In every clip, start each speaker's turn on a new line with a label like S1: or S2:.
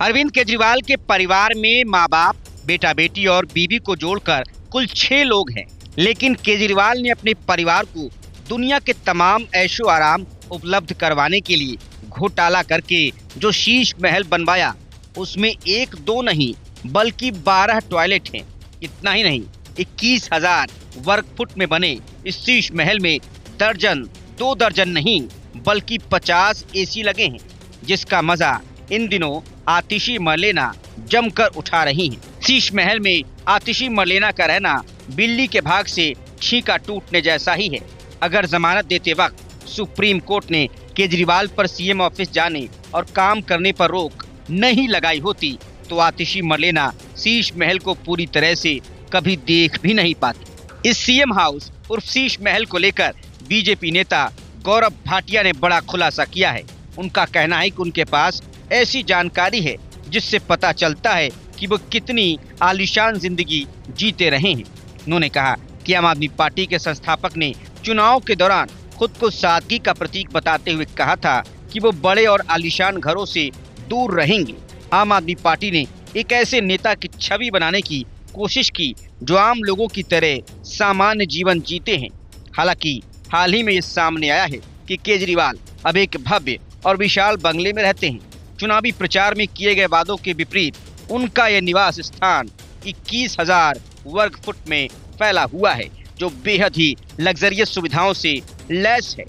S1: अरविंद केजरीवाल के परिवार में माँ बाप, बेटा बेटी और बीवी को जोड़कर कुल 6 लोग हैं। लेकिन केजरीवाल ने अपने परिवार को दुनिया के तमाम ऐशो आराम उपलब्ध करवाने के लिए घोटाला करके जो शीश महल बनवाया, उसमें 1-2 नहीं बल्कि 12 टॉयलेट हैं। इतना ही नहीं, 21,000 वर्ग फुट में बने इस शीश महल में दर्जन 2 दर्जन नहीं बल्कि 50 एसी लगे हैं, जिसका मजा इन दिनों आतिशी मरलेना जमकर उठा रही हैं। शीश महल में आतिशी मरलेना का रहना बिल्ली के भाग से छींका टूटने जैसा ही है। अगर जमानत देते वक्त सुप्रीम कोर्ट ने केजरीवाल पर सीएम ऑफिस जाने और काम करने पर रोक नहीं लगाई होती तो आतिशी मरलेना शीश महल को पूरी तरह से कभी देख भी नहीं पाती। इस सीएम हाउस उर्फ शीश महल को लेकर बीजेपी नेता गौरव भाटिया ने बड़ा खुलासा किया है। उनका कहना है कि उनके पास ऐसी जानकारी है जिससे पता चलता है कि वो कितनी आलीशान जिंदगी जीते रहे हैं। उन्होंने कहा कि आम आदमी पार्टी के संस्थापक ने चुनाव के दौरान खुद को सादगी का प्रतीक बताते हुए कहा था कि वो बड़े और आलीशान घरों से दूर रहेंगे। आम आदमी पार्टी ने एक ऐसे नेता की छवि बनाने की कोशिश की जो आम लोगों की तरह सामान्य जीवन जीते हैं। हालांकि हाल ही में ये सामने आया है कि केजरीवाल अब एक भव्य और विशाल बंगले में रहते हैं। चुनावी प्रचार में किए गए वादों के विपरीत उनका यह निवास स्थान 21,000 वर्ग फुट में फैला हुआ है, जो बेहद ही लग्जरियस सुविधाओं से लैस है।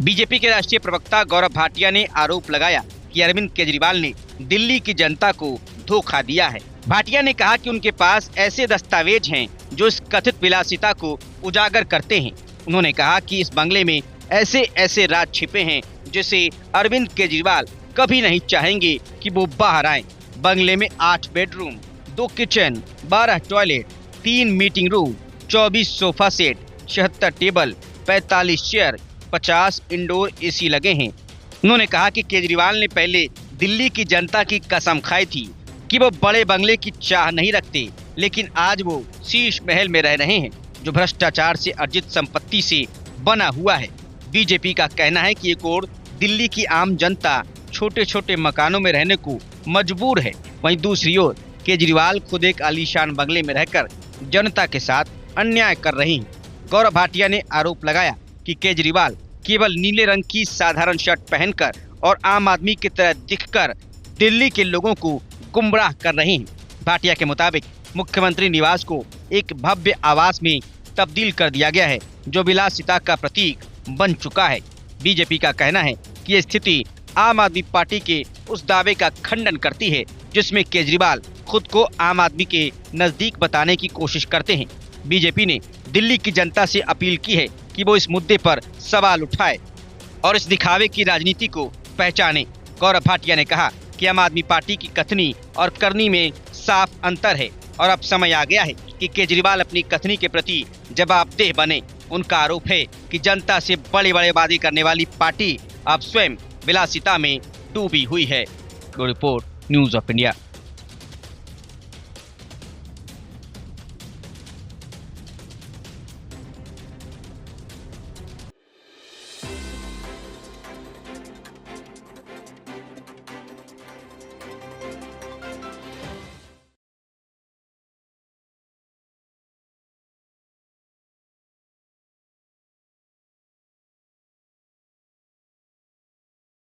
S1: बीजेपी के राष्ट्रीय प्रवक्ता गौरव भाटिया ने आरोप लगाया कि अरविंद केजरीवाल ने दिल्ली की जनता को धोखा दिया है। भाटिया ने कहा कि उनके पास ऐसे दस्तावेज हैं जो इस कथित विलासिता को उजागर करते हैं। उन्होंने कहा कि इस बंगले में ऐसे ऐसे राज छिपे हैं जिसे अरविंद केजरीवाल कभी नहीं चाहेंगे कि वो बाहर आए। बंगले में 8 bedroom, 2 kitchen, 12 toilet, 3 meeting room, 24 sofa set, 76 table, 45 chair, 50 indoor AC लगे हैं। उन्होंने कहा कि केजरीवाल ने पहले दिल्ली की जनता की कसम खाई थी कि वो बड़े बंगले की चाह नहीं रखते, लेकिन आज वो शीश महल में रह रहे हैं जो भ्रष्टाचार से अर्जित संपत्ति से बना हुआ है। बीजेपी का कहना है कि एक और दिल्ली की आम जनता छोटे छोटे मकानों में रहने को मजबूर है, वहीं दूसरी ओर केजरीवाल खुद एक आलीशान बंगले में रहकर जनता के साथ अन्याय कर रहे हैं। गौरव भाटिया ने आरोप लगाया कि केजरीवाल केवल नीले रंग की साधारण शर्ट पहनकर और आम आदमी की तरह दिखकर दिल्ली के लोगों को गुमराह कर रहे हैं। भाटिया के मुताबिक मुख्यमंत्री निवास को एक भव्य आवास में तब्दील कर दिया गया है जो विलासिता का प्रतीक बन चुका है। बीजेपी का कहना है कि ये स्थिति आम आदमी पार्टी के उस दावे का खंडन करती है जिसमें केजरीवाल खुद को आम आदमी के नजदीक बताने की कोशिश करते हैं। बीजेपी ने दिल्ली की जनता से अपील की है कि वो इस मुद्दे पर सवाल उठाए और इस दिखावे की राजनीति को पहचाने। गौरव भाटिया ने कहा कि आम आदमी पार्टी की कथनी और करनी में साफ अंतर है और अब समय आ गया है कि केजरीवाल अपनी कथनी के प्रति जवाबदेह बने। उनका आरोप है कि जनता से बड़े बड़े वादे करने वाली पार्टी अब स्वयं विलासिता में डूबी हुई है। Report, news of India.